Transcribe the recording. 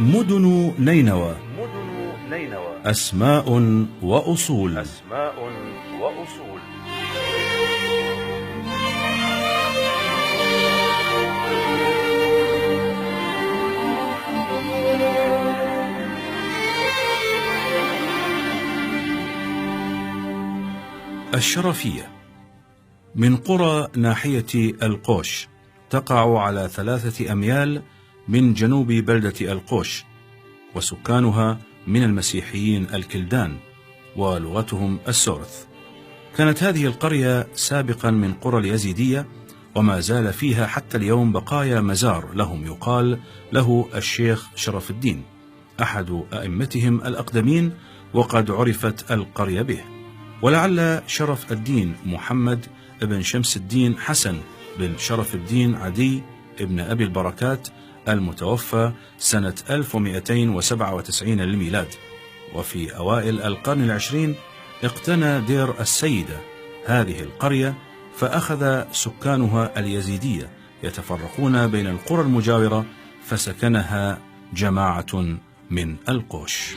مدن نينوى أسماء وأصول. الشرفية من قرى ناحية القوش، تقع على 3 أميال من جنوب بلدة القوش، وسكانها من المسيحيين الكلدان، ولغتهم السورث. كانت هذه القرية سابقا من قرى اليزيدية، وما زال فيها حتى اليوم بقايا مزار لهم يقال له الشيخ شرف الدين، أحد أئمتهم الأقدمين، وقد عرفت القرية به. ولعل شرف الدين محمد بن شمس الدين حسن بن شرف الدين عدي ابن أبي البركات المتوفى سنة 1297 للميلاد، وفي أوائل القرن العشرين اقتنى دير السيدة هذه القرية، فأخذ سكانها اليزيدية يتفرقون بين القرى المجاورة، فسكنها جماعة من القوش.